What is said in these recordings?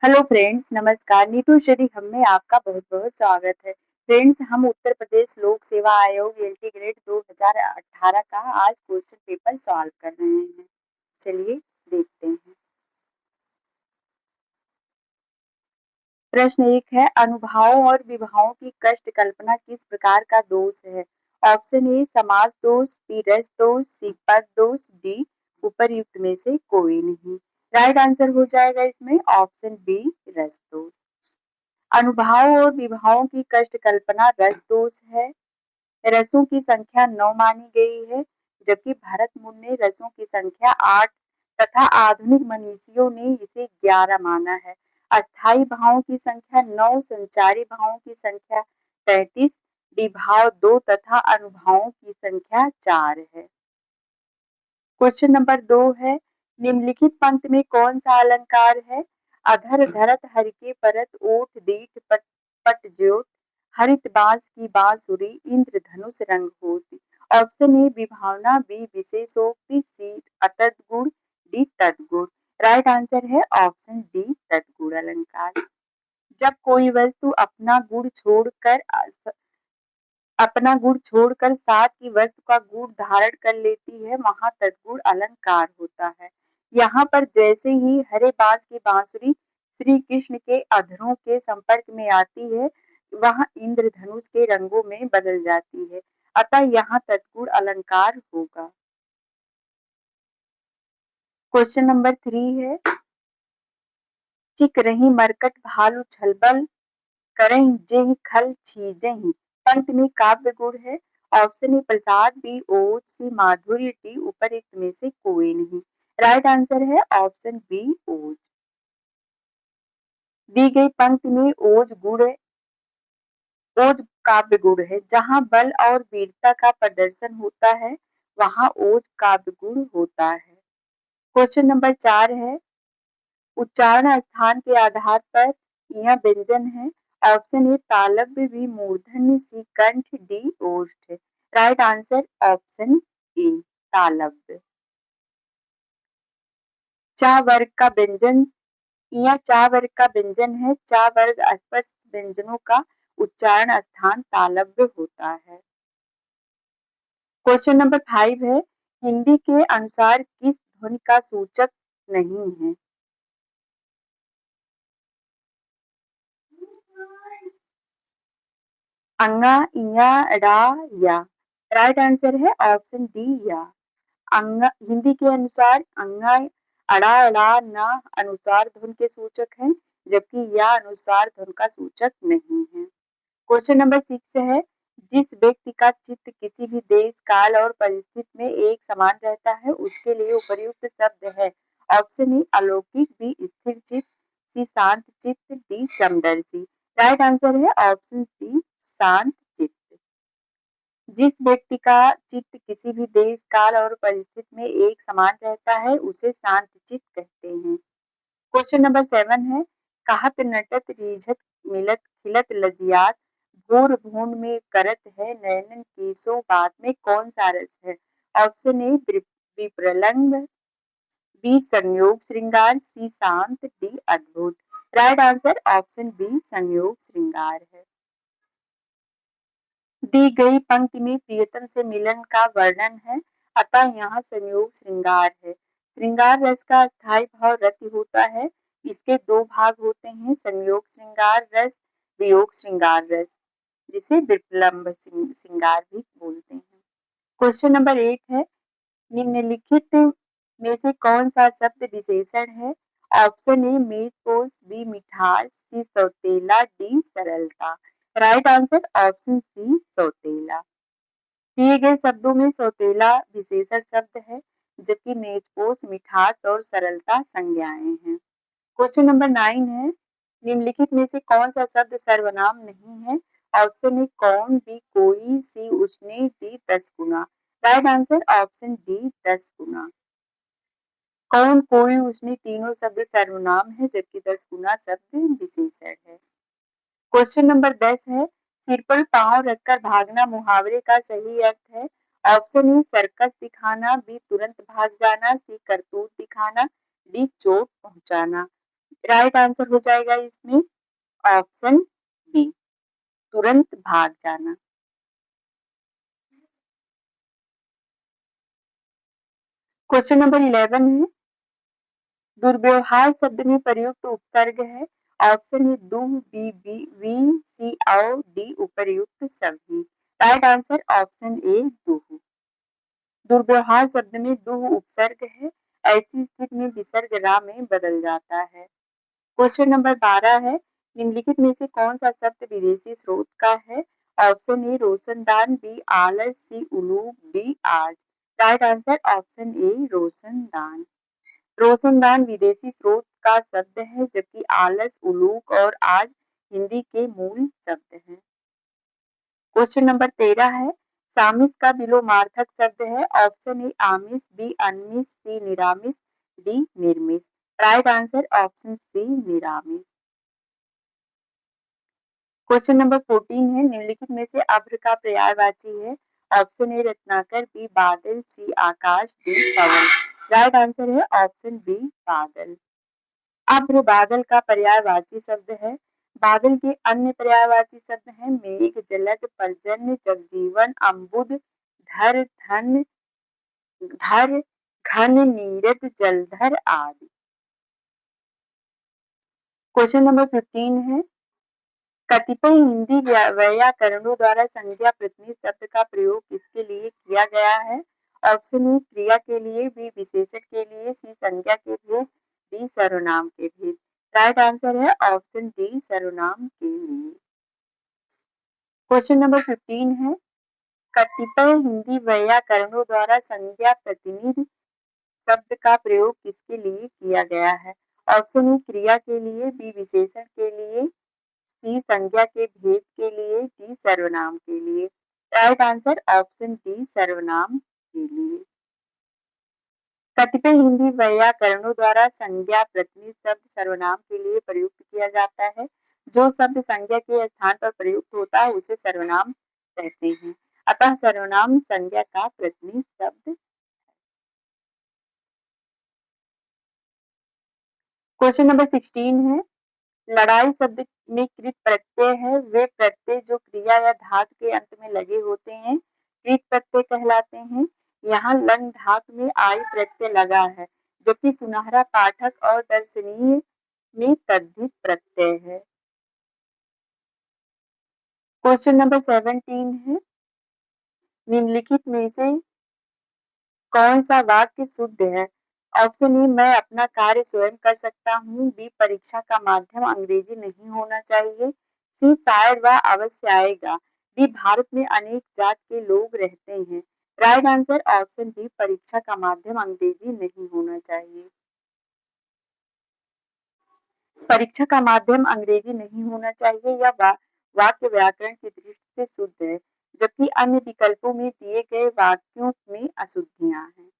Hello friends, नमस्कार। Neetu study hub में आपका बहुत-बहुत स्वागत है। फ्रेंड्स, हम उत्तर प्रदेश लोक सेवा आयोग एलटी ग्रेड 2018 का आज क्वेश्चन पेपर सॉल्व कर रहे हैं। चलिए देखते हैं। प्रश्न 1 है, अनुभावों और विभावों की कष्ट कल्पना किस प्रकार का दोष है? ऑप्शन ए समास दोष, बी रस दोष, सी पद दोष, डी उपर्युक्त में से कोई नहीं। राइट आंसर हो जाएगा इसमें ऑप्शन बी रस दोष। अनुभाव और विभावों की कष्ट कल्पना रस दोष है। रसों की संख्या 9 मानी गई है, जबकि भरत मुनि ने रसों की संख्या 8 तथा आधुनिक मनीषियों ने इसे 11 माना है। अस्थायी भावों की संख्या 9, संचारी भावों की संख्या 33, विभाव 2 तथा अनुभावों की संख्या 4 है। क्वेश्चन नंबर 2 है, निम्नलिखित पंक्ति में कौन सा अलंकार है? अधर धरत हरिके परत ओठ दीठ पट पट ज्योत, हरित बांस की बांसुरी इंद्र धनुष रंग होती। ऑप्शन ए विभावना, बी विशेषोक्ति, सी अतद गुण, डी तदगुण। राइट आंसर है ऑप्शन डी तदगुण अलंकार। जब कोई वस्तु अपना गुण छोड़कर साथ की वस्तु का गुण धारण कर लेती है, वहां तदगुण अलंकार होता है। यहाँ पर जैसे ही हरे बांस की बांसुरी श्री कृष्ण के अधरों के संपर्क में आती है, वहां इंद्रधनुष के रंगों में बदल जाती है, अतः यहाँ तदगुण अलंकार होगा। क्वेश्चन नंबर 3 है, चिक रही मरकट भालू छलबल करही जेहि खल छीजहि। पंक्ति में काव्य गुण है। ऑप्शन ए प्रसाद, बी ओज, सी माधुर्य, डी उपर्युक्त में से कोई नहीं। राइट आंसर है ऑप्शन बी ओज। दी गई पंक्ति में ओज काव्य गुण है। जहां बल और वीरता का प्रदर्शन होता है, वहां ओज काव्य गुण होता है। क्वेश्चन नंबर 4 है, उच्चारण स्थान के आधार पर यह व्यंजन है। ऑप्शन ए तालव्य, बी मूर्धन्य, सी कंठ, डी ओष्ठ। राइट आंसर ऑप्शन ए तालव्य। चा वर्ग का व्यंजन, यह चा वर्ग का व्यंजन है। चा वर्ग स्पर्श व्यंजनों का उच्चारण स्थान तालव्य होता है। क्वेश्चन नंबर 5 है, हिंदी के अनुसार किस ध्वनि का सूचक नहीं है? अंगा, इया, ड़ा, या। राइट आंसर है ऑप्शन डी या। अंगा हिंदी के अनुसार अंगा, अड़ा, अड़ा, ना अनुसार ध्वनि के सूचक हैं, जबकि या अनुसार ध्वनि का सूचक नहीं है। क्वेश्चन नंबर 6 है, जिस व्यक्ति का चित्त किसी भी देश काल और परिस्थिति में एक समान रहता है, उसके लिए उपर्युक्त शब्द है। ऑप्शन ए अलौकिक, बी स्थिर चित्त, सी शांत चित्त, डी समदर्शी। राइट आंसर है ऑप्शन सी शांत चित्त। जिस व्यक्ति का चित्त किसी भी देश काल और परिस्थिति में एक समान रहता है, उसे शांत चित्त कहते हैं। क्वेश्चन नंबर 7 है, कहत नटत रीझत मिलत खिलत लजियात, भोर भून में करत है नयनन केसो बात में कौन सा रस है? ऑप्शन ए विप्रलंब, बी संयोग श्रृंगार, सी शांत, डी अद्भुत। राइट आंसर ऑप्शन बी संयोग श्रृंगार है। दी गई पंक्ति में प्रियतम से मिलन का वर्णन है, अतः यहाँ संयोग श्रृंगार है। श्रृंगार रस का स्थायी भाव रति होता है। इसके दो भाग होते हैं, संयोग श्रृंगार रस, वियोग श्रृंगार रस, जिसे विप्लम्ब श्रृंगार भी बोलते हैं। क्वेश्चन नंबर 8 है, निम्नलिखित में से कौन सा शब्द विशेषण है? ऑप्शन ए मेदपोश, बी मिठास, सी सौतेला, डी सरलता। राइट आंसर ऑप्शन सी सौतेला। दिए गए शब्दों में सौतेला विशेषण शब्द है, जबकि मेजपोश मिठास और सरलता संज्ञाएं हैं। क्वेश्चन नंबर 9 है, निम्नलिखित में से कौन सा शब्द सर्वनाम नहीं है? ऑप्शन ए कौन, बी कोई, सी उसने, डी 10 गुना। राइट आंसर ऑप्शन डी 10 गुना। कौन, कोई, उसने तीनों शब्द सर्वनाम है, जबकि 10 गुना शब्द विशेषण है। क्वेश्चन नंबर 10 है, सिर पर पांव रखकर भागना मुहावरे का सही अर्थ है। ऑप्शन ए सर्कस दिखाना, बी तुरंत भाग जाना, सी करतूत दिखाना, डी चोट पहुंचाना। राइट आंसर हो जाएगा इसमें ऑप्शन बी, तुरंत भाग जाना। क्वेश्चन नंबर 11 है, दुर्व्यवहार शब्द में प्रयुक्त उपसर्ग है। ऑप्शन ए दुह, बी बी वी, सी औ, डी उपर्युक्त सभी। राइट आंसर ऑप्शन ए दुह। दुर्व्यवहार शब्द में दुह उपसर्ग है, ऐसी स्थिति में विसर्ग रा में बदल जाता है। क्वेश्चन नंबर 12 है, निम्नलिखित में से कौन सा शब्द विदेशी स्रोत का है। ऑप्शन ए रोशनदान, बी आलस, सी उलूक, डी आज। राइट आंसर ऑप्शन ए रोशनदान। रोशनदान विदेशी स्रोत का शब्द है, जबकि आलस, उलूक और आज हिंदी के मूल शब्द हैं। क्वेश्चन नंबर 13 है, सामिस का विलोमार्थक शब्द है। ऑप्शन ए आमिष, बी अनमिष, सी निरामिष, डी निर्मिष। राइट आंसर ऑप्शन सी निरामिष। क्वेश्चन नंबर 14 है, निम्नलिखित में से अभ्र का पर्यायवाची है। ऑप्शन ए रत्नाकर, बी बादल, सी आकाश, डी पवन। राइट आंसर है ऑप्शन बी बादल। अभ्र बादल का पर्यायवाची शब्द है। बादल के अन्य पर्यायवाची शब्द हैं मेघ, जलद, पर्जन्य, जगजीवन, अम्बुद, धर, धन, धर, घन, नीरद, जलधर आदि। क्वेश्चन नंबर 15 है, कतिपय हिंदी व्याकरणों द्वारा संज्ञा प्रतिनिधि शब्द का प्रयोग किसके लिए किया गया है। ऑप्शन ए क्रिया के लिए, बी विशेषण के लिए, सी संज्ञा के भेद, डी सर्वनाम के भेद। राइट आंसर है ऑप्शन डी सर्वनाम के लिए। क्वेश्चन नंबर 15 है, कतिपय हिंदी व्याकरणों द्वारा संज्ञा प्रतिनिधि शब्द का प्रयोग किसके लिए किया गया है। ऑप्शन ए क्रिया के लिए, बी विशेषण के लिए, सी संज्ञा के भेद के लिए, डी सर्वनाम के लिए। राइट आंसर ऑप्शन डी सर्वनाम के लिए। कतिपय हिंदी व्याकरणों द्वारा संज्ञा प्रतिनिधि शब्द सर्वनाम के लिए प्रयुक्त किया जाता है। जो शब्द संज्ञा के स्थान पर प्रयुक्त होता है उसे सर्वनाम कहते हैं। अतः सर्वनाम संज्ञा का प्रतिनिधि शब्द। क्वेश्चन नंबर 16 है, लड़ाई शब्द में कृत प्रत्यय है। वे प्रत्यय जो क्रिया या धातु के अंत में लगे होते हैं कृत प्रत्यय कहलाते हैं। यहाँ लंग धातु में आई प्रत्यय लगा है, जबकि सुनहरा, पाठक और दर्शनीय में तद्धित प्रत्यय है। क्वेश्चन नंबर 17 है, निम्नलिखित में से कौन सा वाक्य शुद्ध है। ऑप्शन ए मैं अपना कार्य स्वयं कर सकता हूँ, बी परीक्षा का माध्यम अंग्रेजी नहीं होना चाहिए, सी शायद वह अवश्य आएगा, डी भारत में अनेक जात के लोग रहते हैं। राइट आंसर ऑप्शन बी परीक्षा का माध्यम अंग्रेजी नहीं होना चाहिए। परीक्षा का माध्यम अंग्रेजी नहीं होना चाहिए या वाक्य व्याकरण की दृष्टि से शुद्ध है, जबकि अन्य विकल्पों में दिए गए वाक्यों में अशुद्धियां हैं।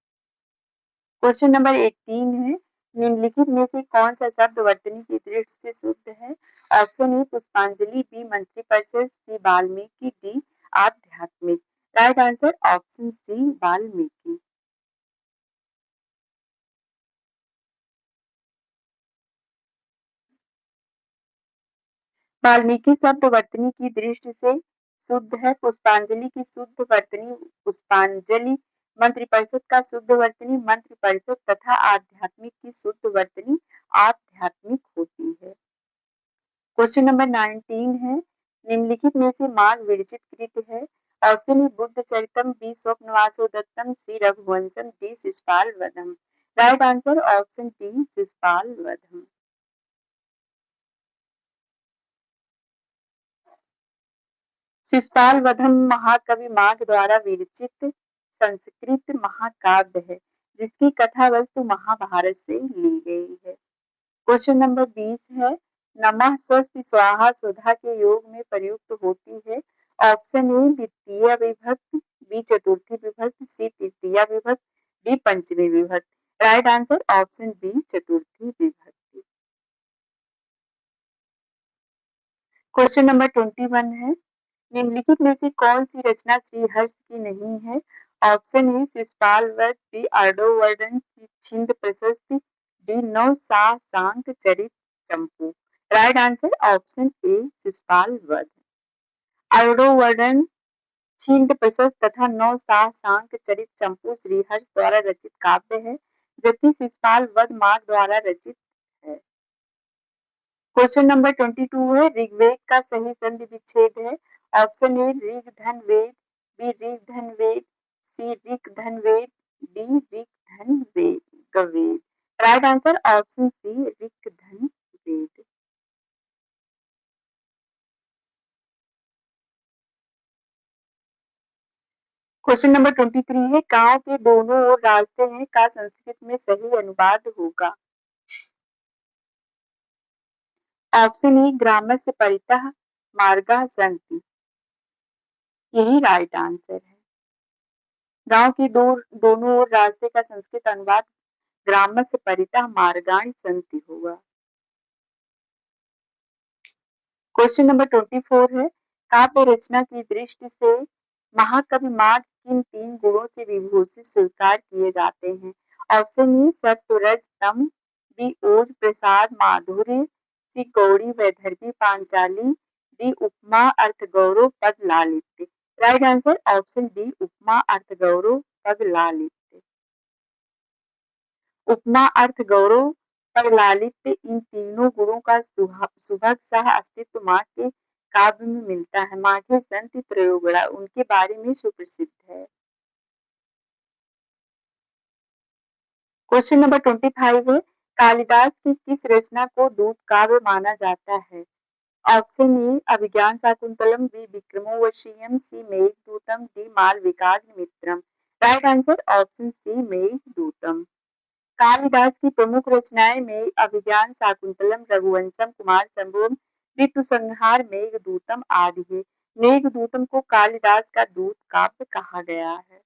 क्वेश्चन नंबर 18 है, निम्नलिखित में से कौन सा शब्द वर्तनी की दृष्टि से शुद्ध है। ऑप्शन ए पुष्पांजलि, बी मंत्रिपरिषद, सी वाल्मीकि, डी आध्यात्मिक। Right answer option C Valmiki. Valmiki शब्द वर्तनी की दृष्टि से शुद्ध है। पुष्पांजलि की शुद्ध वर्तनी पुष्पांजलि, मंत्रिपरिषद का शुद्ध वर्तनी मंत्रिपरिषद तथा आध्यात्मिक की शुद्ध वर्तनी आध्यात्मिक होती है। क्वेश्चन नंबर 19 है, निम्नलिखित में से माघ विरचित कृत है। Option A Buddha Charitam, B Swapnavasavadattam, C Raghuvansham, D Shishupal Vadham. Right answer option D Shishupal Vadham. Shishupal Vadham महाकवि माघ द्वारा विरचित संस्कृत महाकाव्य है, जिसकी कथा वस्तु महाभारत से ली गई है। क्वेश्चन नंबर 20 है, नमः स्वस्ति स्वाहा सुधा के योग में प्रयुक्त होती है। ऑप्शन ए द्वितीय विभक्त, बी चतुर्थी विभक्त, सी तृतीय विभक्त, डी पंचमी विभक्त। राइट आंसर ऑप्शन बी चतुर्थी विभक्ति। क्वेश्चन नंबर 21 है, निम्नलिखित में से कौन सी रचना श्रीहर्ष की नहीं है। ऑप्शन ए शिशुपाल वध, बी आर्डोवर्डन, सी छिंद प्रशस्ति, डी नौ शांक चरित। चंपू। Right answer option A Shishupal Vadh. आरूढ़वर्धन छिंद प्रशस्त तथा नौ सांक चरित चंपू श्रीहर्ष द्वारा रचित काव्य है, जबकि शिशुपाल वध माघ द्वारा रचित है। क्वेश्चन नंबर 22 है, ऋग्वेद का सही संधि विच्छेद है। ऑप्शन ए ऋग धन वेद, बी ऋग धन वेद, सी ऋग धन वेद, डी ऋग धन वेद गवेद। राइट आंसर ऑप्शन सी ऋग धन वेद। क्वेश्चन नंबर 23 है, गांव के दोनों ओर रास्ते हैं का संस्कृत में सही अनुवाद होगा। ऑप्शन ए ग्रामस्य परितः मार्गः सन्ति, यही राइट आंसर है। गांव के दोनों ओर रास्ते का संस्कृत अनुवाद ग्रामस्य परितः मार्गाणि सन्ति होगा। क्वेश्चन नंबर 24 है, काव्य रचना की दृष्टि से महाकवि माघ किन 3 गुणों से विभूषित स्वीकार किए जाते हैं। ऑप्शन ए सत्व रज तम, बी ओज प्रसाद माधुर्य, सी गौड़ी वैदर्भी पांचाली, डी उपमा अर्थ गौरव पद लालित्य। राइट आंसर ऑप्शन डी उपमा अर्थ गौरव पद लालित्य। उपमा अर्थ गौरव पर लालित्य इन तीनों गुणों का सुभग सह अस्तित्व माघ के काव्य में मिलता है। माघे संत त्रयोगुणा उनके बारे में सुप्रसिद्ध है। क्वेश्चन नंबर 25 है, कालिदास की किस रचना को दूत काव्य माना जाता है। Option A Abhijnana Shakuntalam, B Vikramorvashiyam, C Meghadutam, D Malavikagnimitram. Right answer option C Meghadutam. Kalidas की प्रमुख रचनाएं में अभिज्ञान शाकुंतलम, रघुवंशम, कुमार संभवम, ऋतुसंहार, मेघदूतम आदि है। मेघदूतम को कालिदास का दूत काव्य कहा गया है।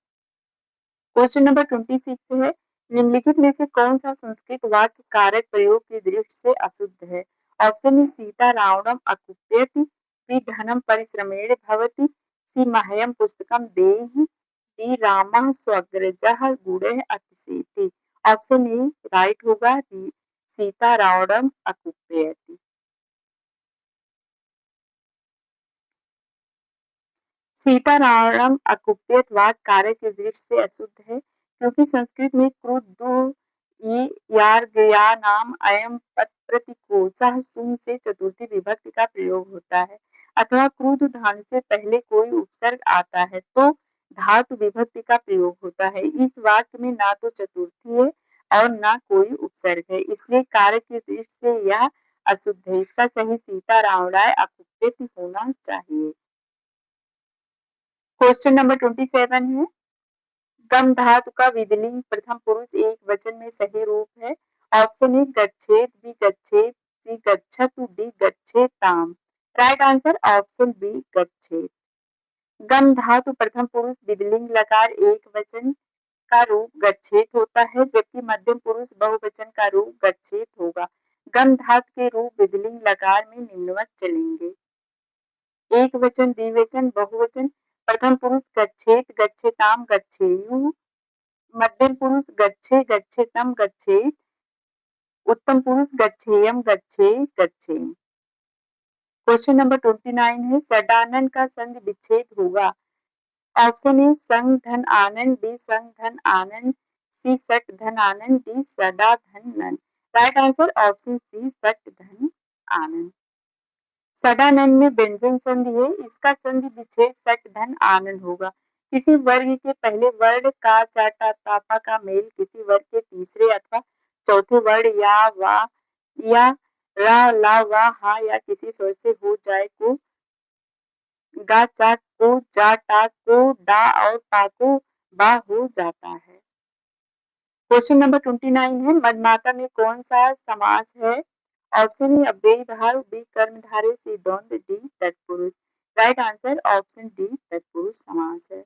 क्वेश्चन नंबर 26 है, निम्नलिखित में से कौन सा संस्कृत वाक्य कारक प्रयोग की दृष्टि से अशुद्ध है। ऑप्शन ए सीता रावणम अकुप्यति, बी धनम परिश्रमेण भवति, सी मह्यम पुस्तकम देहि, डी रामः स्वग्रजः गुणः अतिशेति। ऑप्शन ए राइट होगा, सीता रावणम अकुप्यति। सीता रावणम अकुप्यत वाक्य कारक की दृष्टि से अशुद्ध है, क्योंकि संस्कृत में क्रुद्ध नाम अयम पद प्रतिकोषः सुम से चतुर्थी विभक्ति का प्रयोग होता है, अथवा क्रुद्ध धातु से पहले कोई उपसर्ग आता है तो धातु विभक्ति का प्रयोग होता है। इस वाक्य में ना तो चतुर्थी है और ना कोई उपसर्ग है, इसलिए कारक की दृष्टि से यह अशुद्ध है। इसका सही सीता रावणाय अकुप्यति होना चाहिए। क्वेश्चन नंबर 27 है, गम धातु का विधिलिंग प्रथम पुरुष एक वचन में सही रूप है। ऑप्शन ए गच्छेत, बी गच्छेत, सी गच्छतु, डी गच्छेताम। राइट आंसर ऑप्शन बी गच्छेत। गम धातु प्रथम पुरुष विधिलिंग लकार एक वचन का रूप गच्छेत होता है, जबकि मध्यम पुरुष बहुवचन का रूप गच्छेत होगा। गम धातु के रूप विधिलिंग लकार में निम्नवत चलेंगे। एक वचन, द्विवचन, बहुवचन। प्रथम पुरुष गच्छेत, गच्छेताम, गच्छेयु। मध्यम पुरुष गच्छे, गच्छेतम, गच्छेत। उत्तम पुरुष गच्छेयम, गच्छे, गच्छेम। क्वेश्चन नंबर 29 है, सडानन का संधि विच्छेद होगा। ऑप्शन ए संग धन आनंद, बी संग धन आनंद, सी सट धन आनंद, डी सडा धन नन। राइट आंसर ऑप्शन सी सट धन आनंद। सडानन में व्यंजन संधि है, इसका संधि विच्छेद सट धन आनंद होगा। किसी वर्ग के पहले वर्ण का चाटा तापा का मेल किसी वर्ग के तीसरे अथवा चौथे वर्ण या वा या रा ला वा हा या किसी स्वर से हो जाए को गा चा को जा टा को डा और पा को बा हो जाता है। क्वेश्चन नंबर 29 है, मदमाता में कौन सा समास है। ऑप्शन ए अव्ययी भाव, बी कर्मधारय, सी द्वंद्व, डी तत्पुरुष। राइट आंसर ऑप्शन डी तत्पुरुष समास है।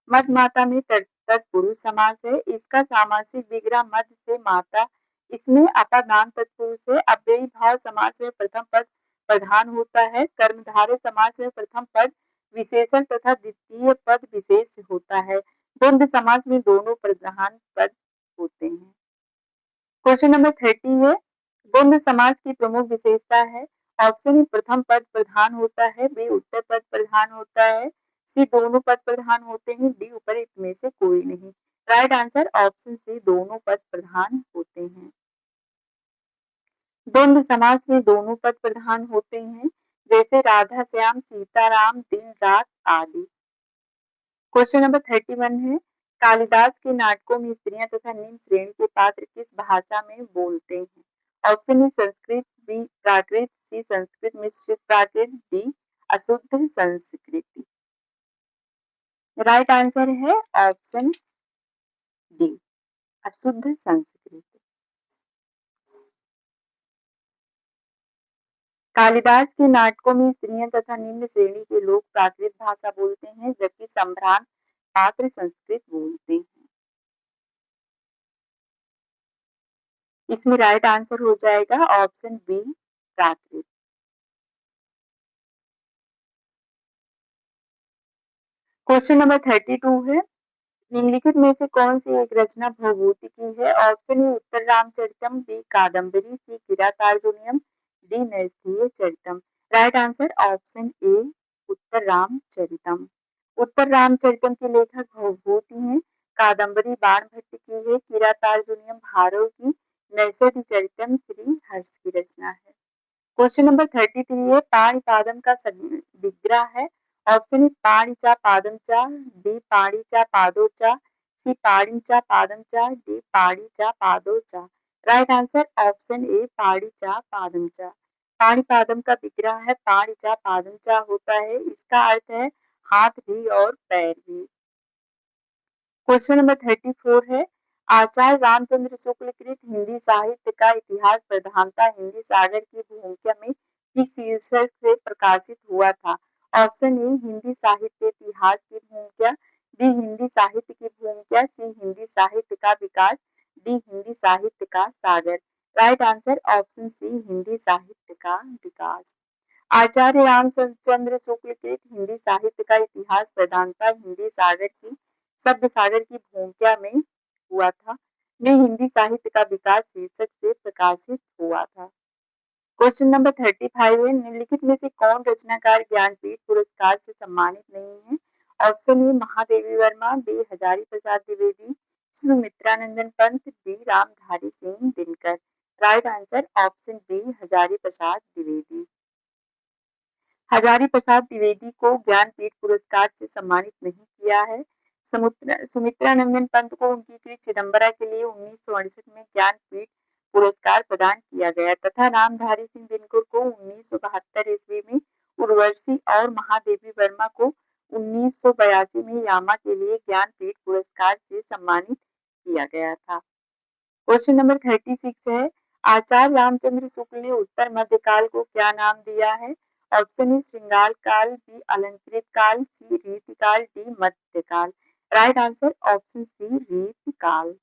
मदमाता में तत्पुरुष समास है, इसका सामासिक विग्रह मद से माता, इसमें अपादान तत्पुरुष है। अव्ययी भाव समास में प्रथम पद प्रधान होता है। कर्मधारय समास में प्रथम पद विशेषण तथा द्वितीय पद विशेष होता है। द्वंद्व समास में दोनों प्रधान पद होते हैं। क्वेश्चन नंबर 30 है, द्वंद्व समास की प्रमुख विशेषता है। ऑप्शन ए प्रथम पद प्रधान होता है, बी उत्तर पद प्रधान होता है, सी दोनों पद प्रधान होते हैं, डी उपरोक्त में से कोई नहीं। राइट आंसर ऑप्शन सी दोनों पद प्रधान होते हैं। द्वंद्व समास में दोनों पद प्रधान होते हैं, जैसे राधा श्याम, सीता राम, दिन रात आदि। क्वेश्चन नंबर 31 है, कालिदास के नाटकों में स्त्रियां तथा निम्न श्रेणी के पात्र किस भाषा में बोलते हैं? ऑप्शन ए संस्कृत, बी प्राकृत, सी संस्कृत मिश्रित प्राकृत, डी अशुद्ध संस्कृति। राइट आंसर है ऑप्शन डी अशुद्ध संस्कृत। कालिदास के नाटकों में स्त्रियां तथा निम्न श्रेणी के लोग प्राकृत भाषा बोलते हैं, जबकि सम्भ्रांत पात्र संस्कृत बोलते हैं। इसमें राइट आंसर हो जाएगा ऑप्शन बी प्राकृत। क्वेश्चन नंबर 32 है, निम्नलिखित में से कौन सी एक रचना भवभूति की है? Option A Uttar Ramcharitam, B Kadambari, C Kiratarjuniyam, D Naishadhiya Charitam. Right answer option A Uttar Ramcharitam. Uttar Ramcharitam के लेखक भवभूति हैं, कादम्बरी बाणभट्ट की है, किरातार्जुनीयम भारव की, नैषधीय चरितम श्री हर्ष की रचना है। क्वेश्चन नंबर 33 है, पाणिपादम का विग्रह है। ऑप्शन ए पाणिचा पादमचा, बी पाणिचा पादोचा, सी पाणिचा पादमचा, डी पाणिचा पादोचा। राइट आंसर ऑप्शन ए पाणिचा पादमचा। पाणिपादम का विग्रह है, पाणिचा पादमचा होता है, इसका अर्थ है हाथ भी और पैर भी। क्वेश्चन नंबर 34 है, आचार्य रामचंद्र शुक्ल कृत हिंदी साहित्य का इतिहास प्रधानता हिंदी सागर की भूमिका में किस शीर्षक से प्रकाशित हुआ था? ऑप्शन ए हिंदी साहित्य इतिहास की भूमिका, बी हिंदी साहित्य की भूमिका, सी हिंदी साहित्य का विकास, डी हिंदी साहित्य का सागर। Right answer option C Hindi साहित्य का विकास। आचार्य रामचंद्र शुक्ल कृत हिंदी साहित्य का इतिहास प्रधानता हिंदी सागर की शब्द सागर की भूमिका में हुआ था, ने हिंदी साहित्य का विकास शीर्षक से प्रकाशित हुआ था। क्वेश्चन नंबर 35 है, निम्नलिखित में से कौन रचनाकार ज्ञानपीठ पुरस्कार से सम्मानित नहीं है? Option A Mahadevi Verma, B Hazari Prasad Dwivedi, Sumitranandan Pant, D Ramdhari Singh Dinkar. Right answer option B Hazari Prasad Dwivedi. Hazari Prasad Dwivedi को ज्ञानपीठ पुरस्कार से सम्मानित नहीं किया है। सुमित्रानंदन पंत को उनकी कृत चिदंबरा के लिए 1968 में ज्ञानपीठ पुरस्कार प्रदान किया गया तथा रामधारी सिंह दिनकर को 1972 ईस्वी में उर्वशी और महादेवी वर्मा को 1982 में यामा के लिए ज्ञानपीठ पुरस्कार से सम्मानित किया गया था। क्वेश्चन नंबर 36 है, आचार्य रामचंद्र शुक्ल ने उत्तर मध्यकाल को क्या नाम दिया है? ऑप्शन ए श्रृंगार काल, बी अलंकृत काल, सी रीति काल, डी मध्यकाल। राइट आंसर ऑप्शन सी रीति काल।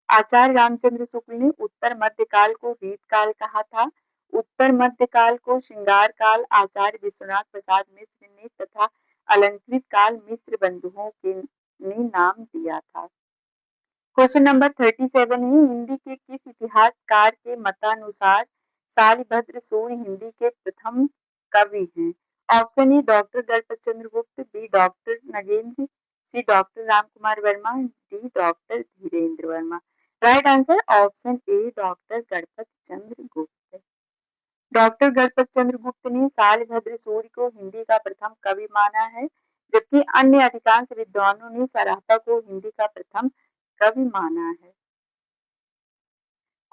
आचार्य रामचंद्र शुक्ल ने उत्तर मध्यकाल को रीत काल कहा था। उत्तर मध्यकाल को श्रृंगार काल आचार्य विश्वनाथ प्रसाद मिश्र ने तथा अलंकृत काल मिश्र बंधुओं के ने नाम दिया था। क्वेश्चन नंबर 37 है, हिंदी के किस इतिहासकार के मतानुसार शालिभद्र सूर्य हिंदी के प्रथम कवि हैं? Option A doctor Ganpat Chandra Gupta, B doctor Nagendra, C doctor Ram Kumar Verma, D doctor Dhirendra Verma. Right answer option A doctor Ganpat Chandra Gupta. Doctor Ganpat Chandra गुप्त ने शालिभद्र सूर्य को हिंदी का प्रथम कवि माना है, जबकि अन्य अधिकांश विद्वानों ने सराफा को हिंदी का प्रथम कवि माना है।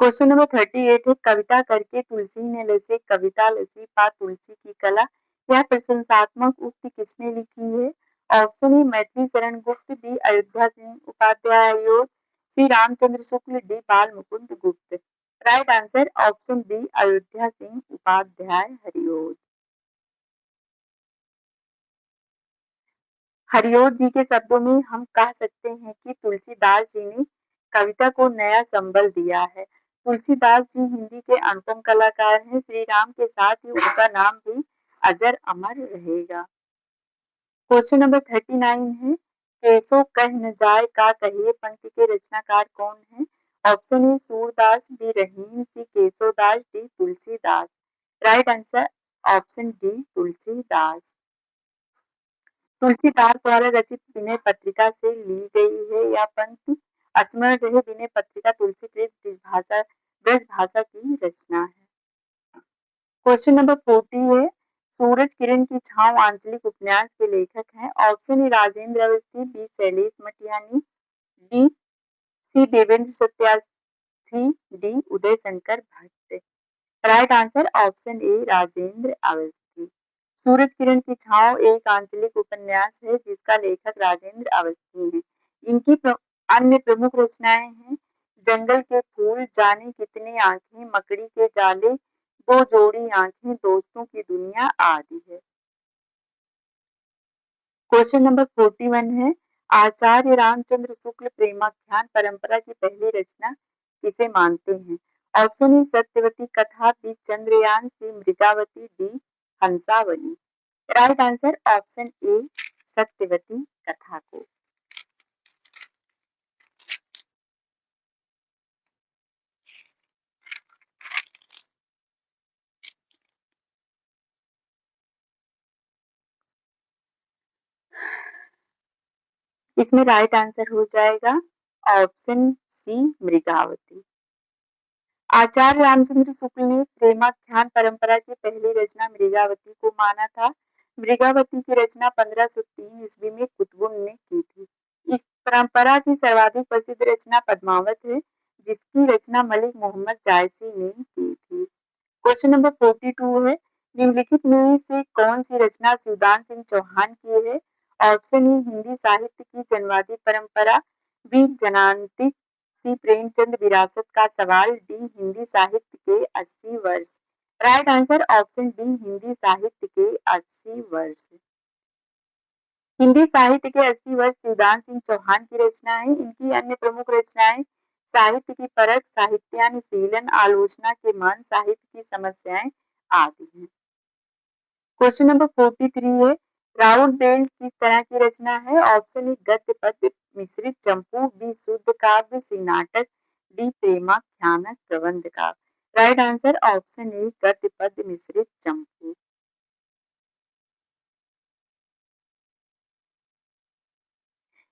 क्वेश्चन नंबर 38 है, कविता करके तुलसी ने लसे कविता लसी पा तुलसी की कला, यह प्रशंसात्मक उक्ति किसने लिखी है? ऑप्शन ए Maithili Sharan Gupta, B Ayodhya Singh Upadhyay Hariaudh, C Ramchandra Shukla, D Bal Mukund Gupta. Right answer option B Ayodhya Singh Upadhyay Hariaudh. Hariaudh ji के शब्दों में हम कह सकते हैं कि तुलसीदास जी ने कविता को नया संबल दिया है। तुलसीदास जी हिंदी के अनुपम कलाकार हैं। श्री राम के साथ ही उनका नाम भी अजर अमर रहेगा। क्वेश्चन नंबर 39 है, केसो कह न जाए का कहिए पंक्ति के रचनाकार कौन है? Option A Surdas, B Rahim, C Keshavdas, D Tulsidas. Right answer option D Tulsidas. Tulsidas द्वारा रचित विनय पत्रिका से ली गई है यह पंक्ति। स्मरण रहे विनय पत्रिका तुलसीकृत ब्रज भाषा की रचना है। क्वेश्चन नंबर 40 है सूरज किरण की छांव आंचलिक उपन्यास के लेखक हैं। Option A Rajendra Awasthi, B Shailesh Matiyani, D C Devendra Satyarthi, D Uday Shankar Bhatt. Right answer option A Rajendra Awasthi. Suraj Kiran की छांव एक आंचलिक उपन्यास है जिसका लेखक राजेंद्र अवस्थी है। इनकी अन्य प्रमुख रचनाएं हैं जंगल के फूल, जाने कितनी आंखें, मकड़ी के जाले, दो जोड़ी आंखें, दोस्तों की दुनिया आदि है। क्वेश्चन नंबर 41 है आचार्य रामचंद्र शुक्ल प्रेमाख्यान परंपरा की पहली रचना किसे मानते हैं। Option A Satyavati Katha, B Chandrayaan, C Mrigavati, D Hansavali. Right answer option A Satyavati Katha को। इसमें राइट आंसर हो जाएगा ऑप्शन सी मृगावती। आचार्य रामचंद्र शुक्ल ने प्रेमाख्यान परंपरा की पहली रचना मृगावती को माना था। मृगावती की रचना 1503 ईस्वी में कुतुबुन ने की थी। इस परंपरा की सर्वाधिक प्रसिद्ध रचना पद्मावत है जिसकी रचना मलिक मोहम्मद जायसी ने की थी। क्वेश्चन नंबर 42 है निम्नलिखित में से कौन सी रचना शिवदान सिंह चौहान की है। ऑप्शन ए हिंदी साहित्य की जनवादी परंपरा, बी जनांतिक, सी प्रेमचंद विरासत का सवाल, डी हिंदी साहित्य के 80 वर्ष। Right answer option D Hindi साहित्य के 80 वर्ष। हिंदी साहित्य के 80 वर्ष शिवदान सिंह चौहान की रचना है। इनकी अन्य प्रमुख रचनाएं साहित्य की परख, साहित्यानुशीलन, आलोचना के मन, साहित्य की समस्याएं आदि हैं। क्वेश्चन नंबर 43 है राउंड बेल किस तरह की रचना है। ऑप्शन ए गद्य पद्य मिश्रित चंपू, बी शुद्ध काव्य, सी नाटक, डी प्रेमाख्यान प्रबंध काव्य। राइट आंसर ऑप्शन ए गद्य पद्य मिश्रित चंपू।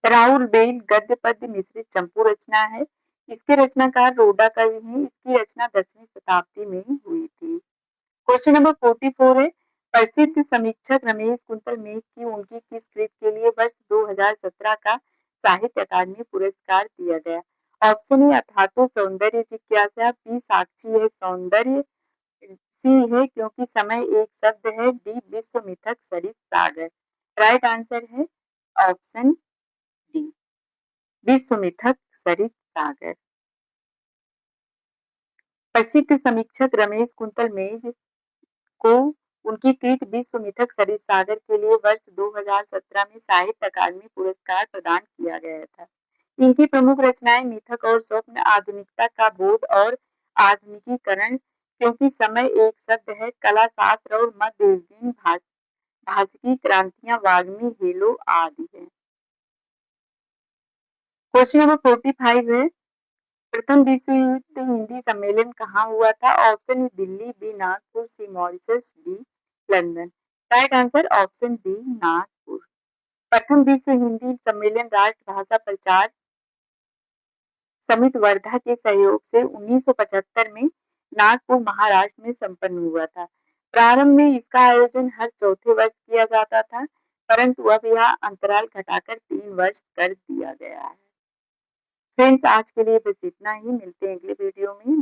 राउल बेल गद्य पद्य मिश्रित चंपू रचना है। इसके रचनाकार रोडा कवि हैं। इसकी रचना 10वीं शताब्दी में हुई थी। क्वेश्चन नंबर 44 है प्रसिद्ध समीक्षक रमेश कुंतल मेघ की उनकी किस कृत के लिए वर्ष 2017 का साहित्य अकादमी पुरस्कार दिया गया। ऑप्शन ए अथातो सौंदर्य जिज्ञासा, बी साक्षी है सौंदर्य, सी है क्योंकि समय एक शब्द है, डी विश्व मिथक सरित सागर। राइट आंसर है ऑप्शन डी विश्व मिथक सरित सागर। प्रसिद्ध समीक्षक रमेश कुंतल मेघ को उनकी कृत विश्व मिथक सरित सागर के लिए वर्ष 2017 में साहित्य अकादमी पुरस्कार प्रदान किया गया था। इनकी प्रमुख रचनाएं मिथक और स्वप्न, आधुनिकता का बोध और आधुनिकीकरण, क्योंकि समय एक शब्द है, कला शास्त्र और मध्ययुगीन भाषिकी क्रांतियां, वाग्मी हेलो आदि है। क्वेश्चन नंबर 45 है प्रथम विश्व युद्ध हिंदी सम्मेलन कहाँ हुआ था। Option A Delhi, B Nagpur, C Mauritius, D London. Right answer option B Nagpur. प्रथम विश्व हिंदी सम्मेलन राष्ट्रभाषा प्रचार समिति वर्धा के सहयोग से 1975 में नागपुर महाराष्ट्र में संपन्न हुआ था। प्रारंभ में इसका आयोजन हर चौथे वर्ष किया जाता था परंतु अब यह अंतराल घटाकर 3 वर्ष कर दिया गया है। फ्रेंड्स आज के लिए बस इतना ही, मिलते हैं अगले वीडियो में।